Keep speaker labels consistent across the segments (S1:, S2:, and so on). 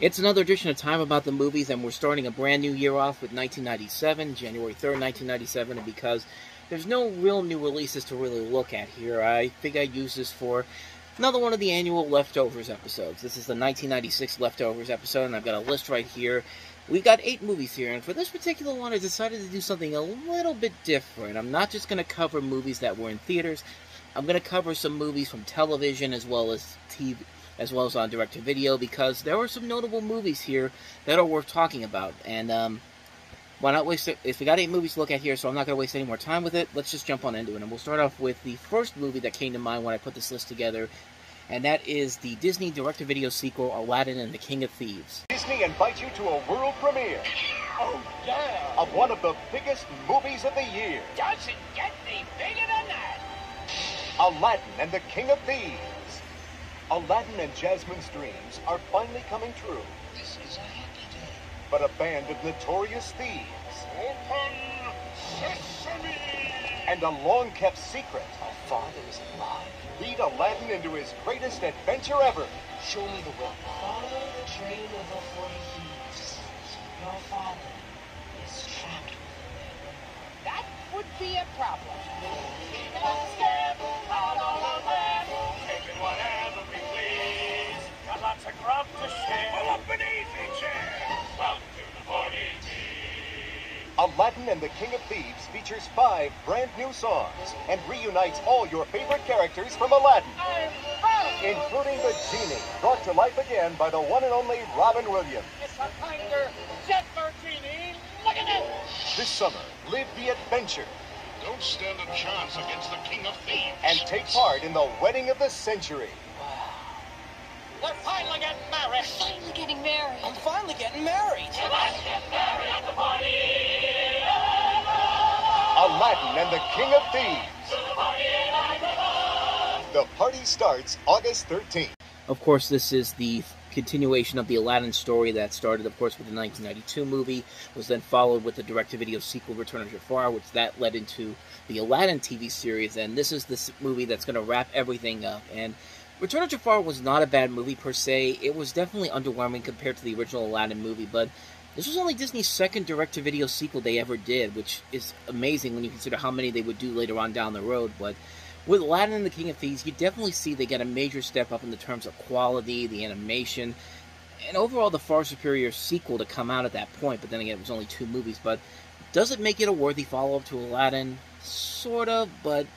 S1: It's another edition of Time About the Movies, and we're starting a brand new year off with 1997, January 3rd, 1997, and because there's no real new releases to really look at here, I think I'd use this for another one of the annual Leftovers episodes. This is the 1996 Leftovers episode, and I've got a list right here. We've got 8 movies here, and for this particular one, I decided to do something a little bit different. I'm not just going to cover movies that were in theaters. I'm going to cover some movies from television as well as TV, as well as on direct-to-video, because there were some notable movies here that are worth talking about. And why not waste it? If we got 8 movies to look at here, so I'm not going to waste any more time with it, let's just jump on into it. And we'll start off with the first movie that came to mind when I put this list together, and that is the Disney direct-to-video sequel, Aladdin and the King of Thieves.
S2: Disney invites you to a world premiere. Oh, yeah! Of one of the biggest movies of the year.
S3: Doesn't get any bigger than that.
S2: Aladdin and the King of Thieves. Aladdin and Jasmine's dreams are finally coming true.
S3: This is a happy day.
S2: But a band of notorious thieves.
S3: Open sesame!
S2: And a long-kept secret.
S3: My father is alive.
S2: Lead Aladdin into his greatest adventure ever.
S3: Show me the way. Follow the train of the 40 thieves. Your father is trapped with them. That would be a problem. Let's get out on the land. Taking whatever we please. Got lots of grub to share. Pull up an easy chair. Welcome to the 40 Thieves.
S2: Aladdin and the King of Thieves features 5 brand new songs and reunites all your favorite characters from Aladdin, including the genie, brought to life again by the one and only Robin Williams.
S3: It's a kinder, gentler genie. Look at it.
S2: This summer, live the adventure
S4: Don't stand a chance against the King of Thieves.
S2: and take part in the wedding of the century.
S3: They're finally getting married.
S5: Finally getting married.
S3: I'm finally getting married. Let's get married at the party.
S2: Aladdin and the King of Thieves. The party starts August 13th.
S1: Of course, this is the continuation of the Aladdin story that started, of course, with the 1992 movie, was then followed with the direct-to-video sequel, Return of Jafar, which that led into the Aladdin TV series, and this is the movie that's going to wrap everything up. And Return of Jafar was not a bad movie per se. It was definitely underwhelming compared to the original Aladdin movie, but this was only Disney's second direct-to-video sequel they ever did, which is amazing when you consider how many they would do later on down the road. But with Aladdin and the King of Thieves, you definitely see they get a major step up in the terms of quality, the animation, and overall the far superior sequel to come out at that point. But then again, it was only 2 movies. But does it make it a worthy follow-up to Aladdin? Sort of, but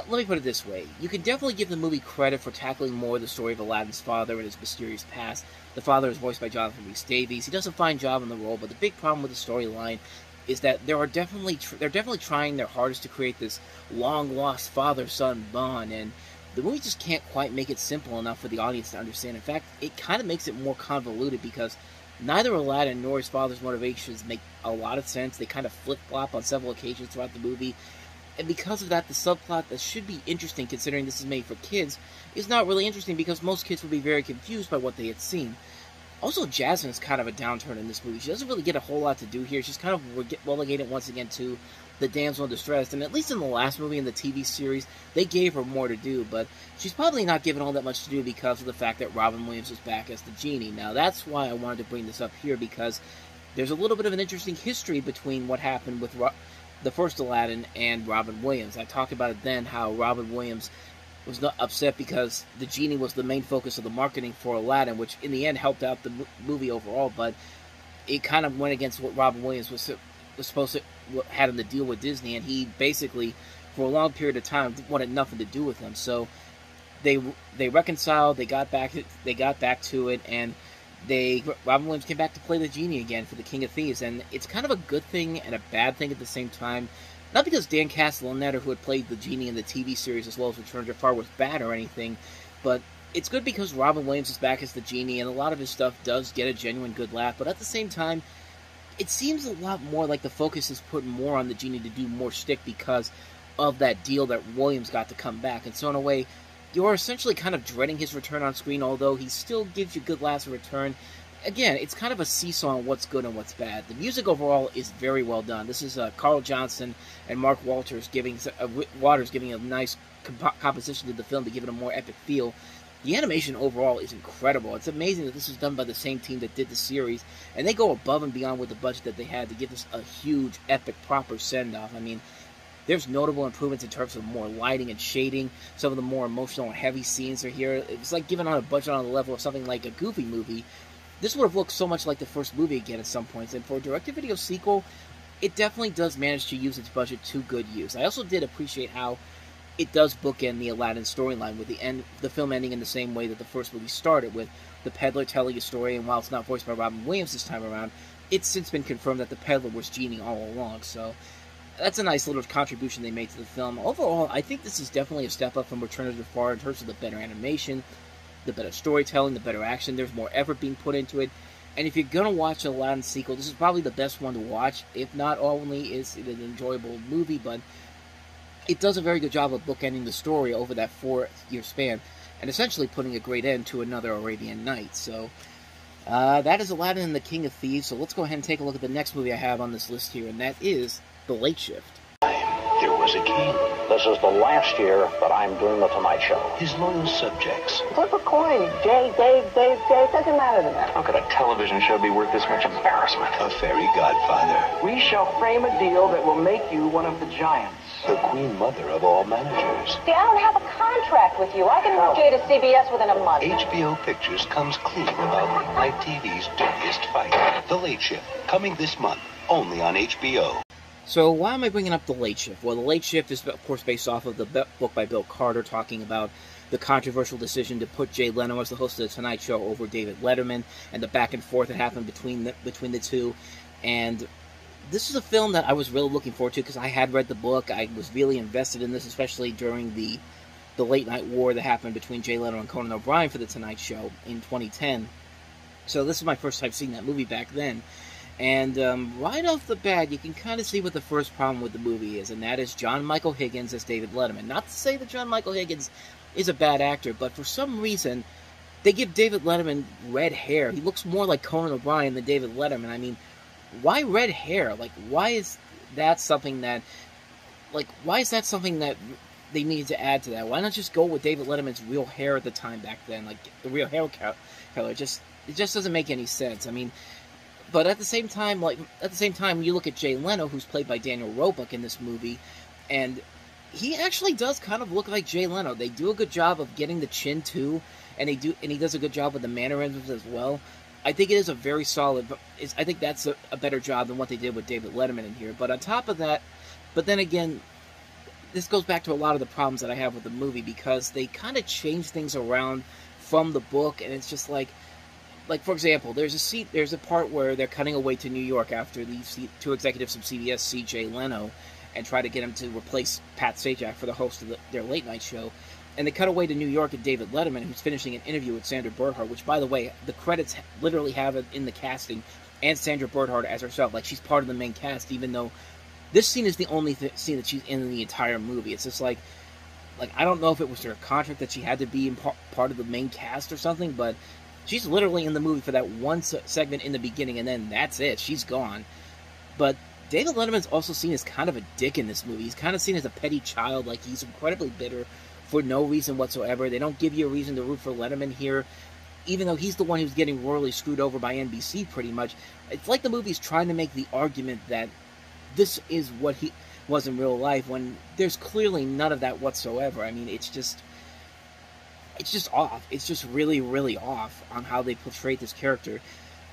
S1: let me put it this way. You can definitely give the movie credit for tackling more of the story of Aladdin's father and his mysterious past. The father is voiced by Jonathan Rhys-Davies. He does a fine job in the role, but the big problem with the storyline is that they're definitely trying their hardest to create this long-lost father-son bond, and the movie just can't quite make it simple enough for the audience to understand. In fact, it kind of makes it more convoluted because neither Aladdin nor his father's motivations make a lot of sense. They kind of flip-flop on several occasions throughout the movie. And because of that, the subplot that should be interesting, considering this is made for kids, is not really interesting because most kids would be very confused by what they had seen. Also, Jasmine's kind of a downturn in this movie. She doesn't really get a whole lot to do here. She's kind of relegated once again to the damsel in distress. And at least in the last movie in the TV series, they gave her more to do. But she's probably not given all that much to do because of the fact that Robin Williams is back as the genie. Now, that's why I wanted to bring this up here, because there's a little bit of an interesting history between what happened with the first Aladdin and Robin Williams. I talked about it then, how Robin Williams was not upset because the genie was the main focus of the marketing for Aladdin, which in the end helped out the movie overall, but it kind of went against what Robin Williams was supposed to had him to deal with Disney, and he basically, for a long period of time, wanted nothing to do with them. So they reconciled, they got back to it, and Robin Williams came back to play the genie again for the King of Thieves, and it's kind of a good thing and a bad thing at the same time. Not because Dan Castellaneta, who had played the genie in the TV series as well as Return of Jafar, was bad or anything, but it's good because Robin Williams is back as the genie, and a lot of his stuff does get a genuine good laugh, but at the same time, it seems a lot more like the focus is put more on the genie to do more shtick because of that deal that Williams got to come back, and so in a way, you're essentially kind of dreading his return on screen, although he still gives you good laughs in return. Again, it's kind of a seesaw on what's good and what's bad. The music overall is very well done. This is Carl Johnson and Mark Waters giving a nice composition to the film to give it a more epic feel. the animation overall is incredible. It's amazing that this was done by the same team that did the series, and they go above and beyond with the budget that they had to give this a huge, epic, proper send-off. I mean, there's notable improvements in terms of more lighting and shading. Some of the more emotional and heavy scenes are here. It's like giving on a budget on the level of something like a Goofy movie. This would have looked so much like the first movie again at some points, and for a direct-to-video sequel, it definitely does manage to use its budget to good use. I also did appreciate how it does bookend the Aladdin storyline, with the film ending in the same way that the first movie started, with the peddler telling a story, and while it's not voiced by Robin Williams this time around, it's since been confirmed that the peddler was Genie all along, so that's a nice little contribution they made to the film. Overall, I think this is definitely a step up from Return of the Jafar in terms of the better animation, the better storytelling, the better action. There's more effort being put into it, and if you're going to watch an Aladdin sequel, this is probably the best one to watch. If not only is it an enjoyable movie, but it does a very good job of bookending the story over that 4-year span, and essentially putting a great end to another Arabian Night. So, that is Aladdin and the King of Thieves. So let's go ahead and take a look at the next movie I have on this list here, and that is The Late Shift.
S5: There was a king. This is the last year that I'm doing the Tonight Show. His loyal subjects.
S6: Flip a coin. Jay, Dave, Dave, Jay. Doesn't matter to them.
S5: How could a television show be worth this much embarrassment? A fairy godfather.
S6: We shall frame a deal that will make you one of the giants.
S5: The queen mother of all managers.
S7: See, I don't have a contract with you. I can move Jay to CBS within a month.
S5: HBO Pictures comes clean about late-night TV's dirtiest fight. The Late Shift, coming this month, only on HBO.
S1: So why am I bringing up The Late Shift? Well, The Late Shift is, of course, based off of the book by Bill Carter, talking about the controversial decision to put Jay Leno as the host of The Tonight Show over David Letterman, and the back and forth that happened between the two. And this is a film that I was really looking forward to, because I had read the book. I was really invested in this, especially during the late night war that happened between Jay Leno and Conan O'Brien for The Tonight Show in 2010. So this is my first time seeing that movie back then. And right off the bat, you can kind of see what the first problem with the movie is, and that is John Michael Higgins as David Letterman. Not to say that John Michael Higgins is a bad actor, but for some reason, they give David Letterman red hair. He looks more like Conan O'Brien than David Letterman. I mean, why red hair? Like, why is that something that they needed to add to that? Why not just go with David Letterman's real hair at the time back then, like the real hair color? It just doesn't make any sense. I mean, but at the same time, you look at Jay Leno, who's played by Daniel Roebuck in this movie, and he actually does kind of look like Jay Leno. They do a good job of getting the chin too, and he does a good job with the mannerisms as well. I think it is a very solid. I think that's a better job than what they did with David Letterman in here. But on top of that, but then again, this goes back to a lot of the problems that I have with the movie, because they kind of change things around from the book, and it's just like for example, there's a part where they're cutting away to New York after the two executives from CBS see Jay Leno and try to get him to replace Pat Sajak for the host of their late night show. And they cut away to New York and David Letterman, who's finishing an interview with Sandra Bernhard, which, by the way, the credits literally have it in the casting, and Sandra Bernhard as herself. Like, she's part of the main cast, even though this scene is the only scene that she's in the entire movie. It's just like I don't know if it was her contract that she had to be in part of the main cast or something, but she's literally in the movie for that one segment in the beginning, and then that's it. She's gone. But David Letterman's also seen as kind of a dick in this movie. He's kind of seen as a petty child. Like, he's incredibly bitter for no reason whatsoever. They don't give you a reason to root for Letterman here, even though he's the one who's getting royally screwed over by NBC pretty much. It's like the movie's trying to make the argument that this is what he was in real life, when there's clearly none of that whatsoever. I mean, it's just off. It's just really, really off on how they portray this character.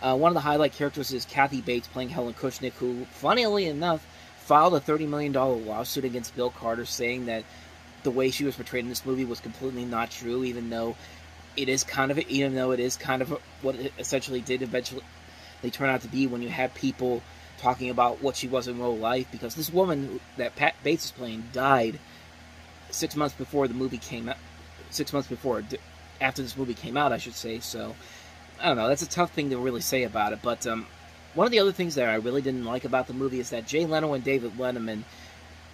S1: One of the highlight characters is Kathy Bates, playing Helen Kushnick, who, funnily enough, filed a $30 million lawsuit against Bill Carter, saying that the way she was portrayed in this movie was completely not true, even though it is kind of what it essentially did eventually they turn out to be, when you have people talking about what she was in real life, because this woman that Pat Bates is playing died 6 months before the movie came out. 6 months after this movie came out, I should say. So, I don't know, that's a tough thing to really say about it. But one of the other things that I really didn't like about the movie is that Jay Leno and David Letterman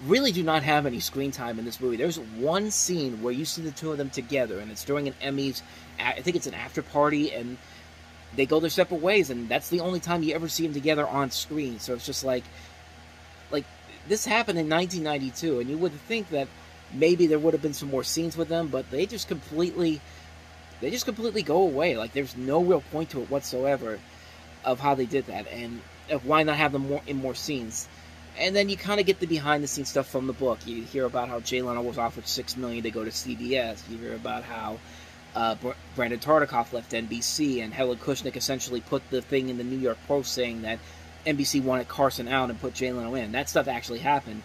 S1: really do not have any screen time in this movie. There's one scene where you see the two of them together, and it's during an Emmys, I think it's an after party, and they go their separate ways, and that's the only time you ever see them together on screen. So it's just like this happened in 1992, and you would think that maybe there would have been some more scenes with them, but they just completely they just completely go away. Like, there's no real point to it whatsoever of how they did that, and of why not have them in more scenes. And then you kind of get the behind-the-scenes stuff from the book. You hear about how Jay Leno was offered $6 million to go to CBS. You hear about how Brandon Tartikoff left NBC, and Helen Kushnick essentially put the thing in the New York Post saying that NBC wanted Carson out and put Jay Leno in. That stuff actually happened.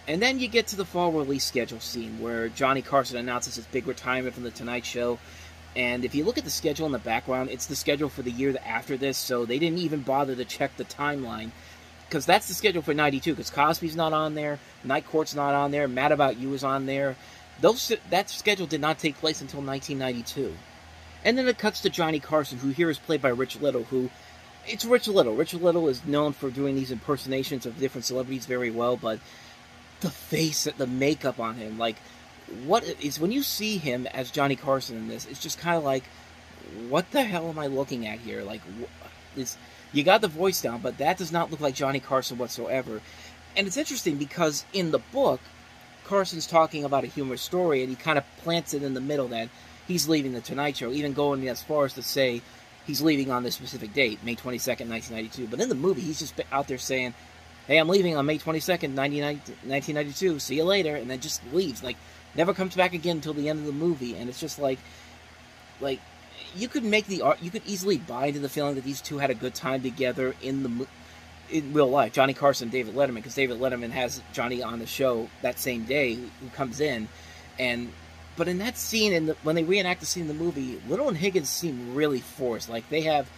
S1: And then you get to the fall release schedule scene where Johnny Carson announces his big retirement from The Tonight Show. And if you look at the schedule in the background, it's the schedule for the year after this, so they didn't even bother to check the timeline. Because that's the schedule for 92, because Cosby's not on there, Night Court's not on there, Mad About You is on there. That schedule did not take place until 1992. And then it cuts to Johnny Carson, who here is played by Rich Little, who... It's Rich Little. Rich Little is known for doing these impersonations of different celebrities very well, but the face, the makeup on him, like, what is... When you see him as Johnny Carson in this, it's just kind of like, what the hell am I looking at here? Like, you got the voice down, but that does not look like Johnny Carson whatsoever. And it's interesting because in the book, Carson's talking about a humorous story, and he kind of plants it in the middle that he's leaving The Tonight Show, even going as far as to say he's leaving on this specific date, May 22nd, 1992. But in the movie, he's just out there saying, hey, I'm leaving on May 22nd, 1992, see you later, and then just leaves. Like, never comes back again until the end of the movie, and it's just like, you could easily buy into the feeling that these two had a good time together in real life. Johnny Carson and David Letterman, because David Letterman has Johnny on the show that same day, who comes in, but in that scene, when they reenact the scene in the movie, Little and Higgins seem really forced. Like, they have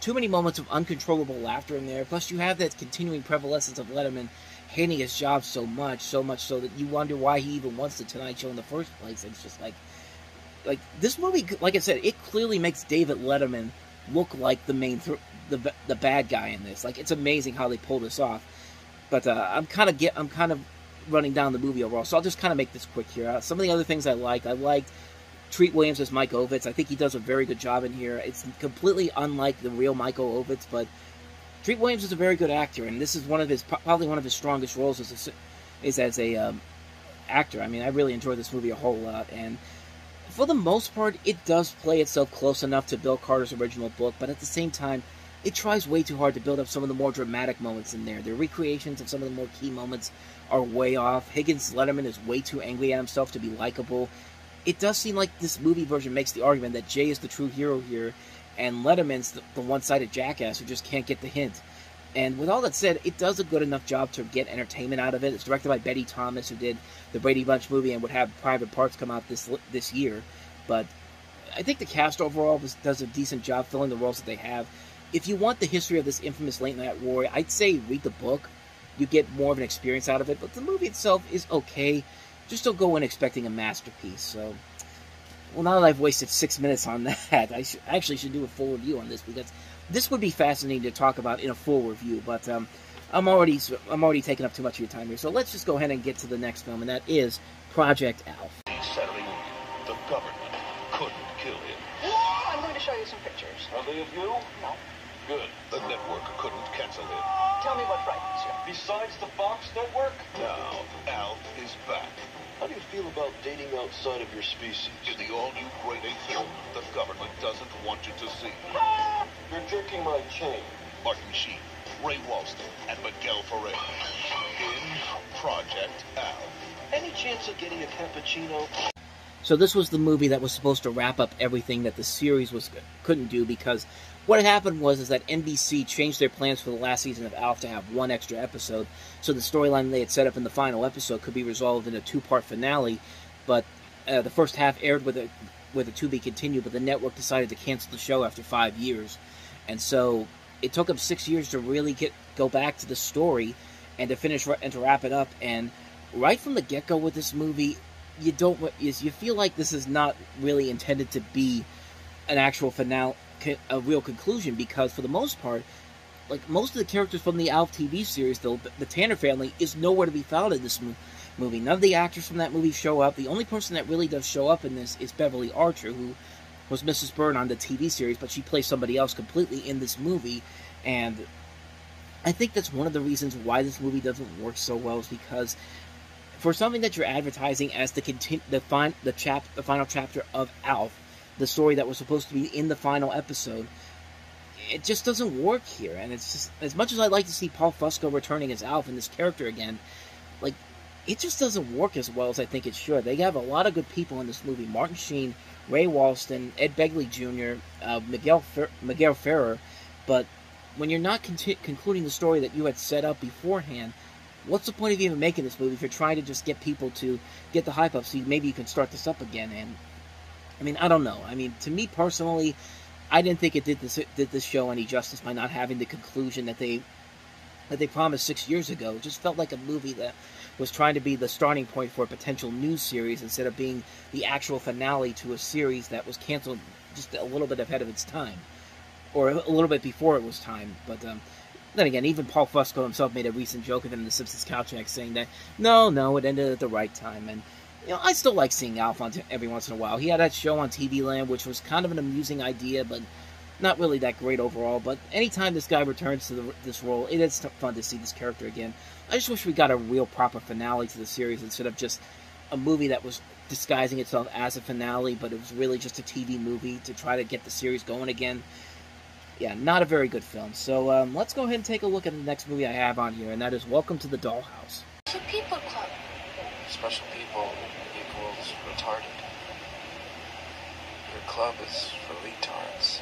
S1: too many moments of uncontrollable laughter in there, plus you have that continuing prevalence of Letterman hating his job so much so that you wonder why he even wants the Tonight Show in the first place. It's just like this movie, like I said, it clearly makes David Letterman look like the main, the bad guy in this. Like, it's amazing how they pull this off. But I'm kind of running down the movie overall, so I'll just kind of make this quick here. Some of the other things I liked Treat Williams as Mike Ovitz. I think he does a very good job in here. It's completely unlike the real Michael Ovitz, but Treat Williams is a very good actor, and this is probably one of his strongest roles as a actor. I mean, I really enjoyed this movie a whole lot, and for the most part, it does play itself close enough to Bill Carter's original book, but at the same time, it tries way too hard to build up some of the more dramatic moments in there. The recreations of some of the more key moments are way off. Higgins Letterman is way too angry at himself to be likable. It does seem like this movie version makes the argument that Jay is the true hero here, and Letterman's the one-sided jackass who just can't get the hint. And with all that said, it does a good enough job to get entertainment out of it. It's directed by Betty Thomas, who did the Brady Bunch movie and would have Private Parts come out this year. But I think the cast overall does a decent job filling the roles that they have. If you want the history of this infamous late-night war, I'd say read the book. You get more of an experience out of it. But the movie itself is okay. Just don't go in expecting a masterpiece. So, well, now that I've wasted 6 minutes on that, I actually should do a full review on this, because this would be fascinating to talk about in a full review, but I'm already taking up too much of your time here. So let's just go ahead and get to the next film, and that is Project Alf.
S5: Saturday morning, the government couldn't kill him.
S3: I'm going to show you some pictures.
S5: Are they of you?
S3: No.
S5: Good. The network couldn't cancel him.
S3: Tell me what frightens you.
S5: Besides the Fox network, now Alf is back. How do you feel about dating outside of your species?
S4: In the all-new Grade A film, the government doesn't want you to see.
S5: You're jerking my chain.
S4: Martin Sheen, Ray Walston, and Miguel Ferrer in Project Alf.
S5: Any chance of getting a cappuccino?
S1: So this was the movie that was supposed to wrap up everything that the series couldn't do, because what happened was that NBC changed their plans for the last season of Alf to have one extra episode, so the storyline they had set up in the final episode could be resolved in a two-part finale. But the first half aired with a to be continued, but the network decided to cancel the show after 5 years, and so it took them 6 years to really go back to the story and to finish and to wrap it up. And right from the get-go with this movie, you feel like this is not really intended to be an actual finale, a real conclusion, because for the most part, like most of the characters from the Alf TV series, the Tanner family is nowhere to be found in this movie. None of the actors from that movie show up. The only person that really does show up in this is Beverly Archer, who was Mrs. Byrne on the TV series, but she plays somebody else completely in this movie. And I think that's one of the reasons why this movie doesn't work so well, is because for something that you're advertising as the final chapter of Alf, the story that was supposed to be in the final episode. It just doesn't work here, and it's just, as much as I'd like to see Paul Fusco returning as Alf in this character again, like, it just doesn't work as well as I think it should. They have a lot of good people in this movie. Martin Sheen, Ray Walston, Ed Begley Jr., Miguel Ferrer, but when you're not concluding the story that you had set up beforehand, what's the point of even making this movie if you're trying to just get people to get the hype up so maybe you can start this up again? And, I mean, I don't know. I mean, to me personally, I didn't think it did this show any justice by not having the conclusion that they promised 6 years ago. It just felt like a movie that was trying to be the starting point for a potential new series instead of being the actual finale to a series that was canceled just a little bit ahead of its time, or a little bit before it was time. But then again, even Paul Fusco himself made a recent joke of it in the Simpsons Couch Next, saying that no, it ended at the right time. And I still like seeing Alf on every once in a while. He had that show on TV Land, which was kind of an amusing idea, but not really that great overall. But anytime this guy returns to this role, it is fun to see this character again. I just wish we got a real proper finale to the series instead of just a movie that was disguising itself as a finale, but it was really just a TV movie to try to get the series going again. Yeah, not a very good film. So let's go ahead and take a look at the next movie I have on here, and that is Welcome to the Dollhouse.
S8: It's a people club.
S9: Special people equals retarded. Your club is for retards.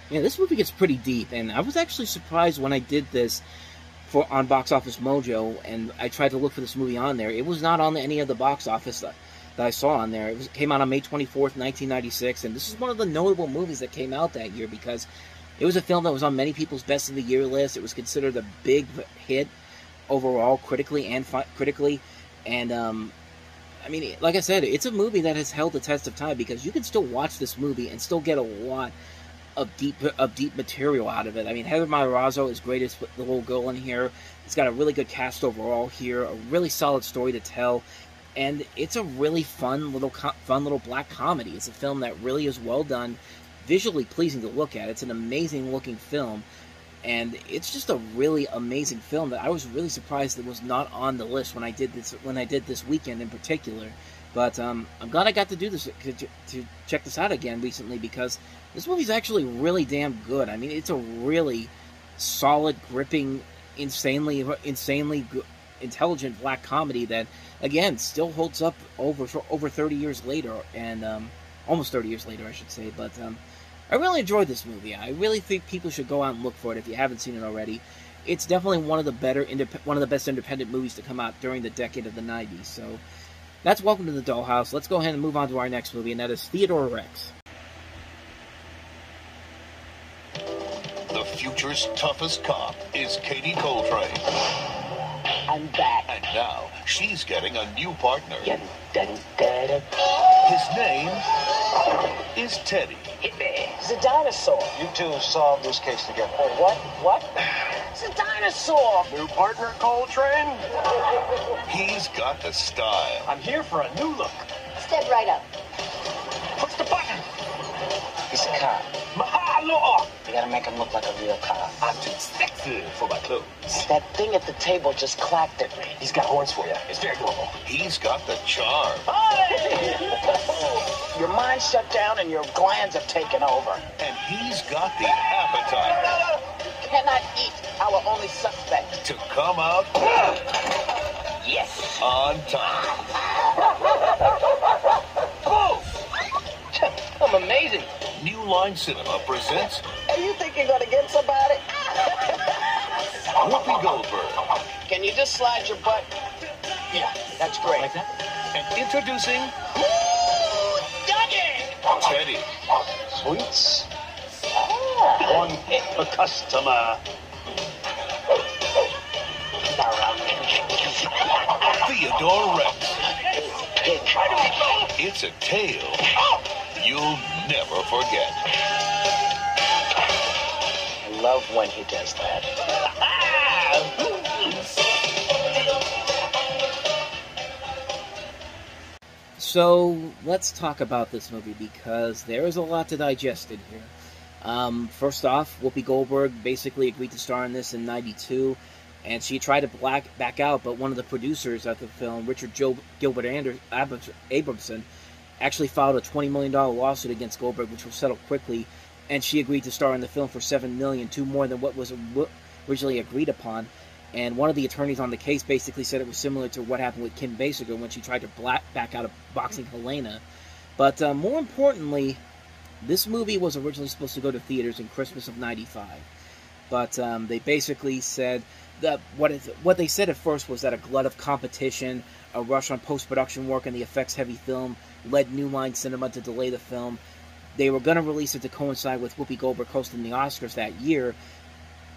S1: Yeah, this movie gets pretty deep, and I was actually surprised when I did this on Box Office Mojo, and I tried to look for this movie on there. It was not on any of the box office that I saw on there. It came out on May 24th, 1996, and this is one of the notable movies that came out that year because it was a film that was on many people's Best of the Year list. It was considered a big hit overall, critically and and I mean, like I said, it's a movie that has held the test of time because you can still watch this movie and still get a lot of deep material out of it. I mean, Heather Matarazzo is great as the little girl in here. It's got a really good cast overall here, a really solid story to tell, and it's a really fun little black comedy. It's a film that really is well done, visually pleasing to look at. It's an amazing looking film, and it's just a really amazing film that I was really surprised it was not on the list when I did this weekend in particular. But I'm glad I got to do this, to check this out again recently, because this movie's actually really damn good. I mean, it's a really solid, gripping, insanely intelligent black comedy that, again, still holds up over 30 years later, and almost 30 years later, I should say. But I really enjoyed this movie. I really think people should go out and look for it if you haven't seen it already. It's definitely one of the best independent movies to come out during the decade of the 90s. So that's Welcome to the Dollhouse. Let's go ahead and move on to our next movie, and that is Theodore Rex.
S4: The future's toughest cop is Katie Coltrane.
S6: I'm back.
S4: And now, she's getting a new partner.
S6: Yeah, da-da-da-da.
S4: His name is Teddy.
S6: It's a dinosaur.
S2: You two solve this case together.
S6: What? What? It's a dinosaur.
S2: New partner, Coltrane?
S4: He's got the style.
S6: I'm here for a new look.
S7: Step right up.
S6: Push the button.
S5: He's a cop.
S6: Mahalo!
S5: You gotta make him look like a real cop.
S6: I'm too sexy for my clothes.
S5: That thing at the table just clacked at me.
S6: He's got horns for you. It's very normal.
S4: He's got the charm.
S6: Your mind shut down and your glands have taken over.
S4: And he's got the appetite.
S6: You cannot eat our only suspect.
S4: To come out
S6: Yes.
S4: on time.
S6: I'm amazing.
S4: New Line Cinema presents
S6: Hey, you think you're gonna get somebody?
S4: Whoopi Goldberg.
S6: Can you just slide your butt? Yeah, that's great.
S9: Like that?
S4: And introducing Teddy.
S2: Sweets. One hit per customer.
S4: Theodore Rex. It's a tale you'll never forget.
S6: I love when he does that.
S1: So let's talk about this movie because there is a lot to digest in here. First off, Whoopi Goldberg basically agreed to star in this in '92. and she tried to back out, but one of the producers of the film, Richard Gilbert Abramson, actually filed a $20 million lawsuit against Goldberg, which was settled quickly, and she agreed to star in the film for $7 million, more than what was originally agreed upon. And one of the attorneys on the case basically said it was similar to what happened with Kim Basinger when she tried to back out of boxing Helena. But more importantly, this movie was originally supposed to go to theaters in Christmas of '95. But they basically said that what they said at first was that a glut of competition, a rush on post-production work, and the effects-heavy film led New Line Cinema to delay the film. They were going to release it to coincide with Whoopi Goldberg hosting the Oscars that year,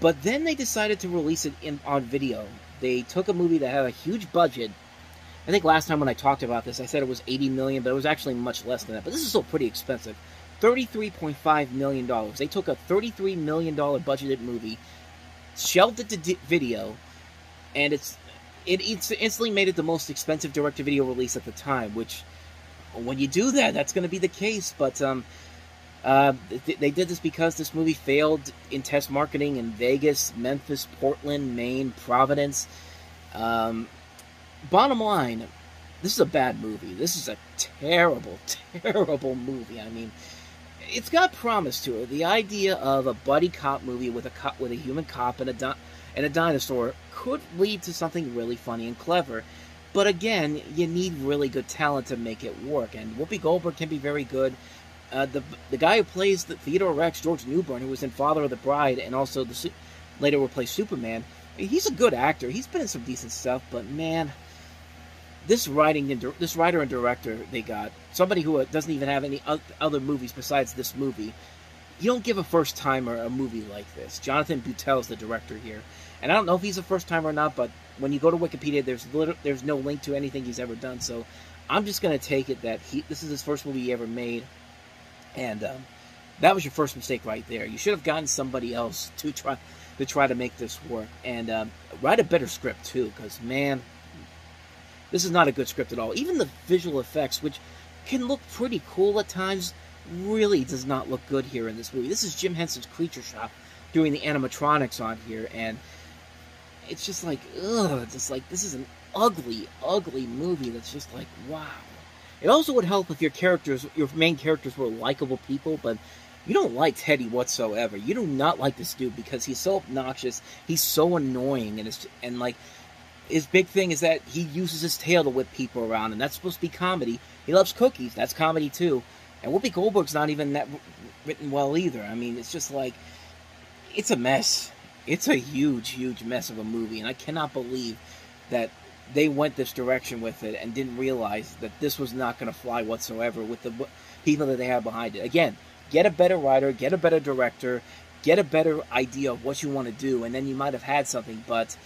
S1: but then they decided to release it on video. They took a movie that had a huge budget. I think last time when I talked about this, I said it was $80 million, but it was actually much less than that. But this is still pretty expensive. $33.5 million. They took a $33 million budgeted movie, shelved it to video, and it instantly made it the most expensive direct-to-video release at the time, which, when you do that, that's going to be the case. But they did this because this movie failed in test marketing in Vegas, Memphis, Portland, Maine, Providence. Bottom line, this is a bad movie. This is a terrible, terrible movie. I mean, it's got promise to it. The idea of a buddy cop movie with a human cop and a dinosaur could lead to something really funny and clever. But again, you need really good talent to make it work. And Whoopi Goldberg can be very good. The guy who plays the Theodore Rex, George Newbern, who was in Father of the Bride and also later will play Superman, he's a good actor. He's been in some decent stuff, but man, this writer and director they got, somebody who doesn't even have any other movies besides this movie. You don't give a first-timer a movie like this. Jonathan Butel's the director here. And I don't know if he's a first-timer or not, but when you go to Wikipedia, there's no link to anything he's ever done. So I'm just going to take it that this is his first movie he ever made. And that was your first mistake right there. You should have gotten somebody else to try to make this work. And write a better script, too, because, man, this is not a good script at all. Even the visual effects, which can look pretty cool at times, really does not look good here in this movie. This is Jim Henson's Creature Shop doing the animatronics on here, and it's just like, ugh, just like, this is an ugly, ugly movie that's just like, wow. It also would help if your main characters were likable people, but you don't like Teddy whatsoever. You do not like this dude because he's so obnoxious, he's so annoying, and like, his big thing is that he uses his tail to whip people around, and that's supposed to be comedy. He loves cookies, that's comedy too. And Whoopi Goldberg's not even that written well either. I mean, it's just like, it's a mess. It's a huge, huge mess of a movie, and I cannot believe that they went this direction with it and didn't realize that this was not going to fly whatsoever with the people that they have behind it. Again, get a better writer, get a better director, get a better idea of what you want to do, and then you might have had something, but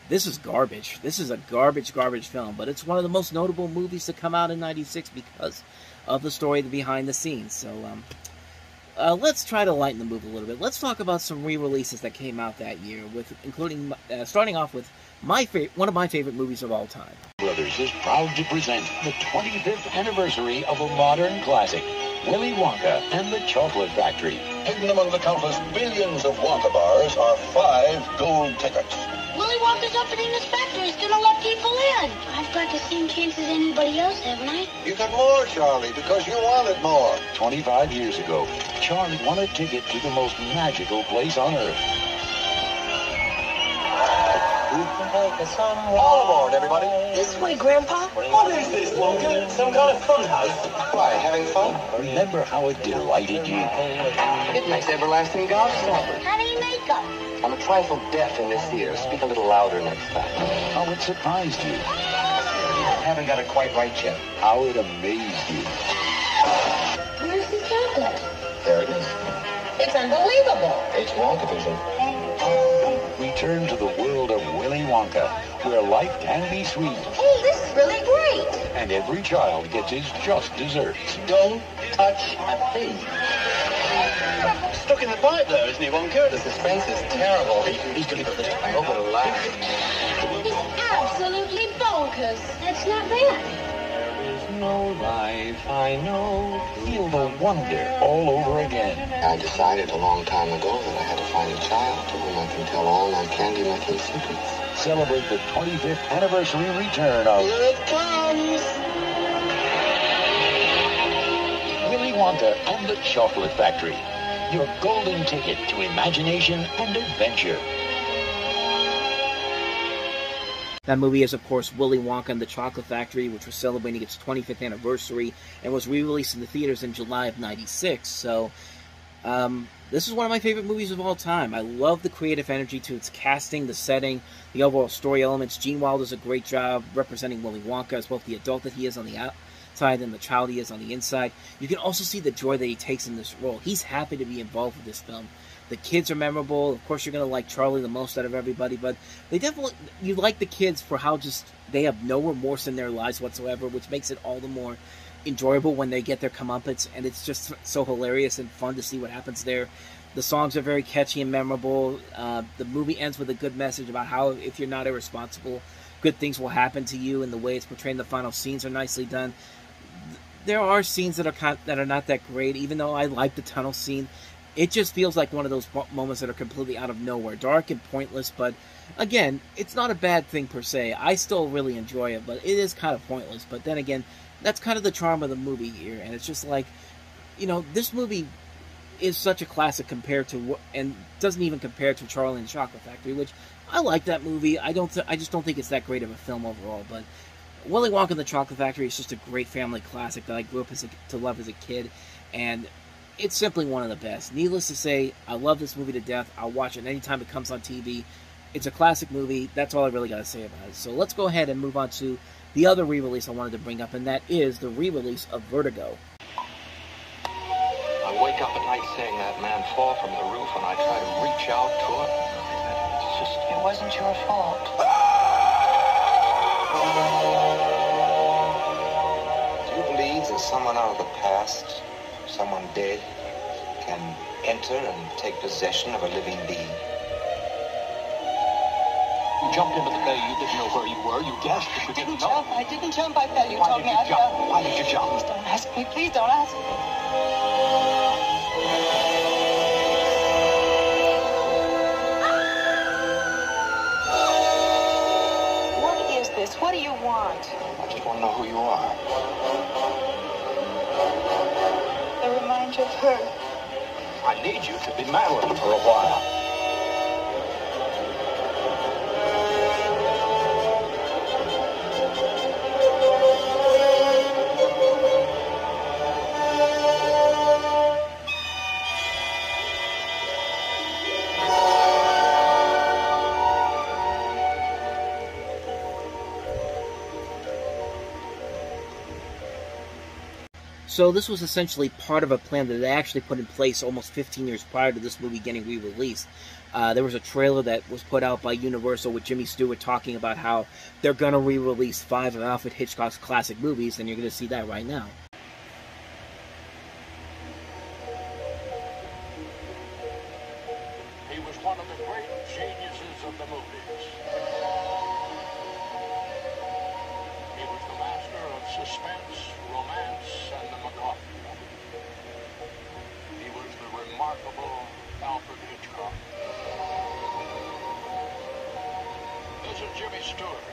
S1: this is garbage. This is a garbage film, but it's one of the most notable movies to come out in '96 because of the story behind the scenes. So, let's try to lighten the mood a little bit. Let's talk about some re-releases that came out that year, including starting off with one of my favorite movies of all time.
S5: Brothers is proud to present the 25th anniversary of a modern classic, Willy Wonka and the Chocolate Factory.
S4: Hidden among the countless billions of Wonka bars are 5 gold tickets.
S3: Willy Wonka's opening his factory. He's gonna let people in. I've got the same chance as anybody else, haven't I?
S2: You got more, Charlie, because you wanted more.
S5: 25 years ago, Charlie won a ticket to the most magical place on earth.
S2: All aboard, everybody.
S3: This way, Grandpa.
S2: What is this, Wonka? Some kind of fun house? Why, having fun?
S5: Remember how it delighted you?
S6: It makes everlasting gobstoppers.
S3: How do you make them?
S6: I'm a trifle deaf in this theater. Speak a little louder next time.
S5: How it surprised you?
S6: I haven't got it quite right yet.
S5: How it amazed you?
S3: Where's the chocolate?
S6: There it is.
S3: It's unbelievable.
S6: It's Wonka vision.
S5: Return to the world of Willy Wonka, where life can be sweet,
S3: Hey, this is really great.
S5: and every child gets his just desserts.
S6: Don't touch a thing.
S2: Stuck in the pipe there, isn't he, Wonka?
S6: The suspense is terrible. He's going to go this time. I hope it'll last.
S3: He's absolutely bonkers. That's not bad.
S5: no life, I know. Feel the wonder all over again.
S8: I decided a long time ago that I had to find a child to whom I can tell all my candy-making secrets.
S5: Celebrate the 25th anniversary return of...
S8: Here it comes!
S5: Willy Wonka and the Chocolate Factory. Your golden ticket to imagination and adventure.
S1: That movie is, of course, Willy Wonka and the Chocolate Factory, which was celebrating its 25th anniversary and was re-released in the theaters in July of '96. So, this is one of my favorite movies of all time. I love the creative energy to its casting, the setting, the overall story elements. Gene Wilder does a great job representing Willy Wonka as both the adult that he is on the outside and the child he is on the inside. You can also see the joy that he takes in this role. He's happy to be involved with this film. The kids are memorable. Of course, you're going to like Charlie the most out of everybody, but they definitely, you like the kids for how just they have no remorse in their lives whatsoever, which makes it all the more enjoyable when they get their comeuppance, and it's just so hilarious and fun to see what happens there. The songs are very catchy and memorable. The movie ends with a good message about how if you're not irresponsible, good things will happen to you, and the way it's portrayed in the final scenes are nicely done. There are scenes that are not that great, even though I like the tunnel scene. It just feels like one of those moments that are completely out of nowhere. Dark and pointless, but again, it's not a bad thing per se. I still really enjoy it, but it is kind of pointless. But then again, that's kind of the charm of the movie here. And it's just like, you know, this movie is such a classic compared to, and doesn't even compare to Charlie and the Chocolate Factory, which I like that movie. I just don't think it's that great of a film overall. But Willy Wonka and the Chocolate Factory is just a great family classic that I grew up to love as a kid. And it's simply one of the best. Needless to say, I love this movie to death. I'll watch it anytime it comes on TV. It's a classic movie. That's all I really got to say about it. So let's go ahead and move on to the other re-release I wanted to bring up, and that is the re-release of Vertigo.
S8: I wake up at night seeing that man fall from the roof, and I try to reach out to him. It's just...
S3: It wasn't your fault.
S8: Do you believe that someone out of the past, someone dead, can enter and take possession of a living being?
S5: You jumped into the bay, you didn't know where you were, you guessed, but you didn't know.
S3: I didn't jump, I fell. You
S5: Why
S3: told
S5: did
S3: me
S5: you
S3: I
S5: jump?
S3: fell.
S5: Why did you jump?
S3: Please don't ask me. Please don't ask me. What is this? What do you want?
S8: I just want to know who you are.
S3: I remind you of her.
S5: I need you to be Madeline for a while.
S1: So this was essentially part of a plan that they actually put in place almost 15 years prior to this movie getting re-released. There was a trailer that was put out by Universal with Jimmy Stewart talking about how they're going to re-release 5 of Alfred Hitchcock's classic movies, and you're going to see that right now.
S4: He was one of the great geniuses of the movies. He was the master of suspense, romance, and the macabre. He was the remarkable Alfred Hitchcock. This is Jimmy Stewart,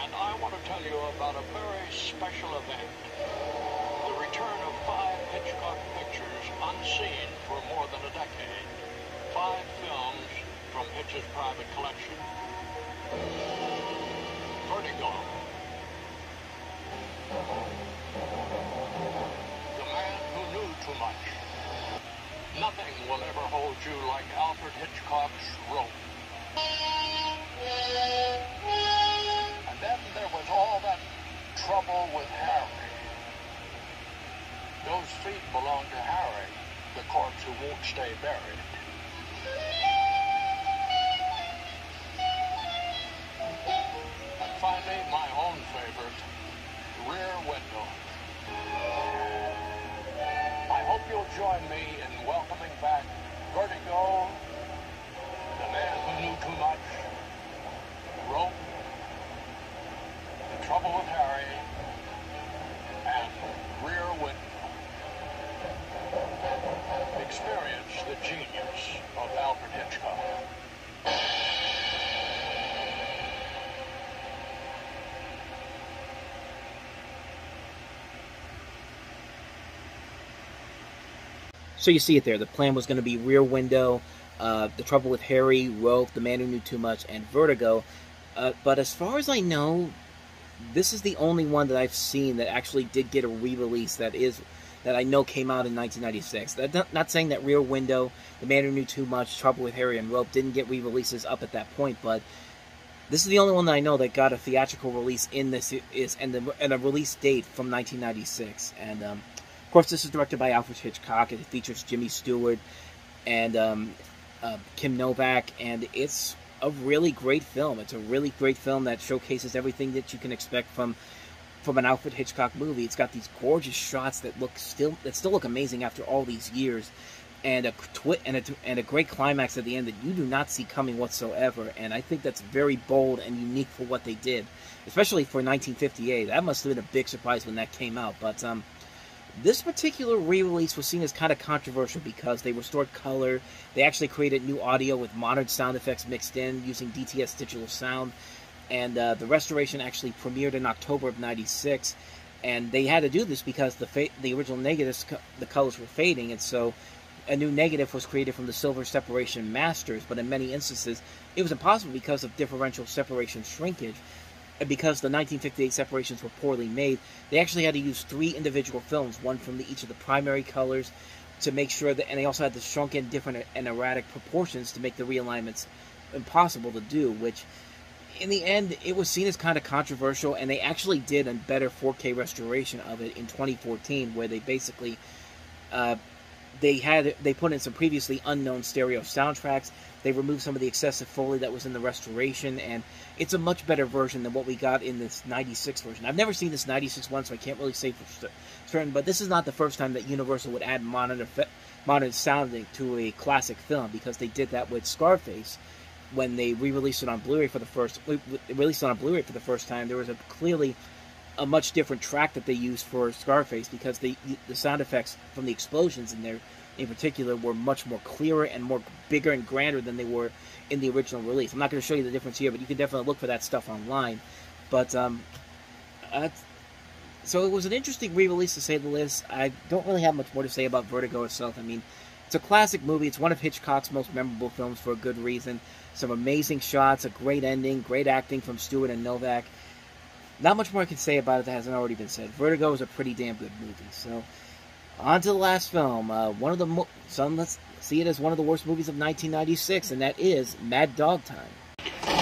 S4: and I want to tell you about a very special event. The return of 5 Hitchcock pictures unseen for more than a decade. 5 films from Hitch's private collection. Vertigo. The man who knew too much. Nothing will ever hold you like Alfred Hitchcock's rope. And then there was all that trouble with Harry. Those feet belong to Harry, the corpse who won't stay buried. And finally, my own favorite, Rear Window. I hope you'll join me in welcoming back Vertigo, The Man Who Knew Too Much, Rope, The Trouble with Harry, and
S1: So you see it there. The plan was going to be Rear Window, The Trouble with Harry, Rope, The Man Who Knew Too Much, and Vertigo. But as far as I know, this is the only one that I've seen that actually did get a re-release that I know came out in 1996. Not saying that Rear Window, The Man Who Knew Too Much, Trouble with Harry, and Rope didn't get re-releases up at that point, but this is the only one that I know that got a theatrical release and a release date from 1996. And of course, this is directed by Alfred Hitchcock. It features Jimmy Stewart and Kim Novak, and it's a really great film. It's a really great film that showcases everything that you can expect from an Alfred Hitchcock movie. It's got these gorgeous shots that still look amazing after all these years, and a great climax at the end that you do not see coming whatsoever. And I think that's very bold and unique for what they did, especially for 1958. That must have been a big surprise when that came out. But this particular re-release was seen as kind of controversial because they restored color. They actually created new audio with modern sound effects mixed in using DTS digital sound. And the restoration actually premiered in October of '96. And they had to do this because the original negatives, the colors were fading. And so a new negative was created from the silver separation masters. But in many instances, it was impossible because of differential separation shrinkage. And because the 1958 separations were poorly made, they actually had to use 3 individual films, one from each of the primary colors, to make sure that, and they also had to shrunk in different and erratic proportions to make the realignments impossible to do, which, in the end, it was seen as kind of controversial, and they actually did a better 4K restoration of it in 2014, where they basically, they put in some previously unknown stereo soundtracks. They removed some of the excessive Foley that was in the restoration, and it's a much better version than what we got in this 96 version. I've never seen this 96 one, so I can't really say for certain, but this is not the first time that Universal would add modern sounding to a classic film, because they did that with Scarface when they re-released it on Blu-ray for the first time. There was clearly a much different track that they used for Scarface, because the sound effects from the explosions in there in particular were much more clearer and more bigger and grander than they were in the original release. I'm not going to show you the difference here, but you can definitely look for that stuff online. But so it was an interesting re-release, to say the least. I don't really have much more to say about Vertigo itself. I mean, it's a classic movie. It's one of Hitchcock's most memorable films for a good reason. Some amazing shots, a great ending, great acting from Stewart and Novak. Not much more I can say about it that hasn't already been said. Vertigo is a pretty damn good movie. So, on to the last film. Let's see it as one of the worst movies of 1996, and that is Mad Dog Time.
S9: Run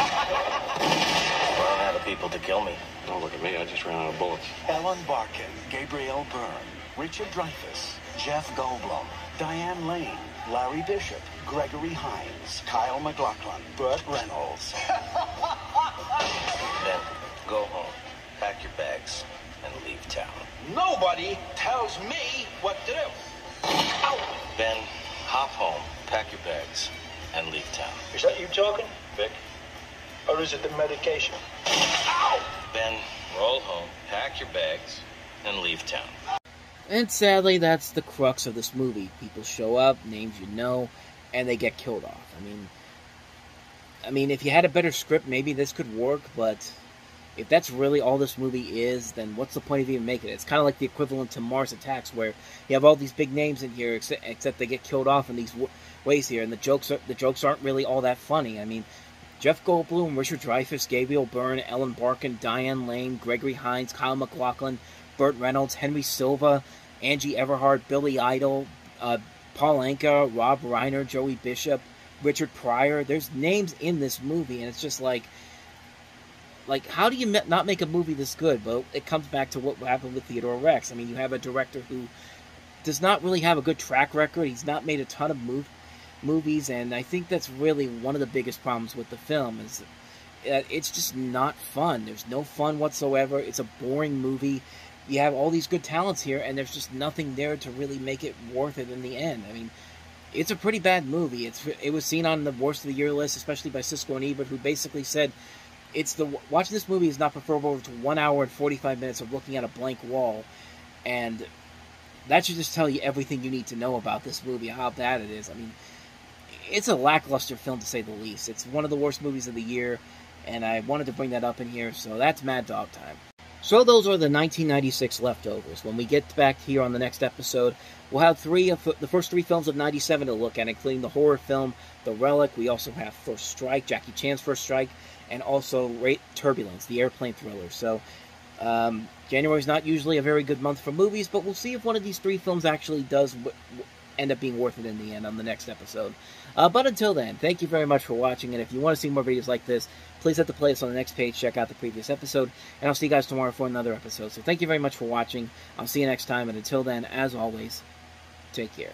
S9: out of people to kill me.
S5: Don't look at me, I just ran out of bullets.
S10: Ellen Barkin, Gabrielle Byrne, Richard Dreyfuss, Jeff Goldblum, Diane Lane, Larry Bishop, Gregory Hines, Kyle MacLachlan, Burt Reynolds.
S9: Then go home, pack your bags, and leave town.
S10: Nobody tells me what to do. Ow!
S9: Ben, hop home, pack your bags, and leave town.
S10: Is that you talking, Vic? Or is it the medication? Ow!
S9: Ben, roll home, pack your bags, and leave town.
S1: And sadly, that's the crux of this movie. People show up, names you know, and they get killed off. I mean, if you had a better script, maybe this could work, but if that's really all this movie is, then what's the point of even making it? It's kind of like the equivalent to Mars Attacks, where you have all these big names in here, except they get killed off in these ways here, and the jokes aren't really all that funny. I mean, Jeff Goldblum, Richard Dreyfuss, Gabrielle Byrne, Ellen Barkin, Diane Lane, Gregory Hines, Kyle MacLachlan, Burt Reynolds, Henry Silva, Angie Everhart, Billy Idol, Paul Anka, Rob Reiner, Joey Bishop, Richard Pryor. There's names in this movie, and it's just like, how do you not make a movie this good? But it comes back to what happened with Theodore Rex. I mean, you have a director who does not really have a good track record. He's not made a ton of movies, and I think that's really one of the biggest problems with the film, is that it's just not fun. There's no fun whatsoever. It's a boring movie. You have all these good talents here, and there's just nothing there to really make it worth it in the end. I mean, it's a pretty bad movie. It was seen on the worst of the year list, especially by Siskel and Ebert, who basically said watching this movie is not preferable to 1 hour and 45 minutes of looking at a blank wall, and that should just tell you everything you need to know about this movie, how bad it is. I mean, it's a lackluster film, to say the least. It's one of the worst movies of the year, and I wanted to bring that up in here, so that's Mad Dog Time. So those are the 1996 leftovers. When we get back here on the next episode, we'll have the first three films of 97 to look at, including the horror film The Relic. We also have First Strike, Jackie Chan's First Strike, and also Turbulence, the airplane thriller. So January is not usually a very good month for movies, but we'll see if one of these three films actually does end up being worth it in the end on the next episode. But until then, thank you very much for watching, and if you want to see more videos like this, please hit the playlist on the next page, check out the previous episode, and I'll see you guys tomorrow for another episode. So thank you very much for watching, I'll see you next time, and until then, as always, take care.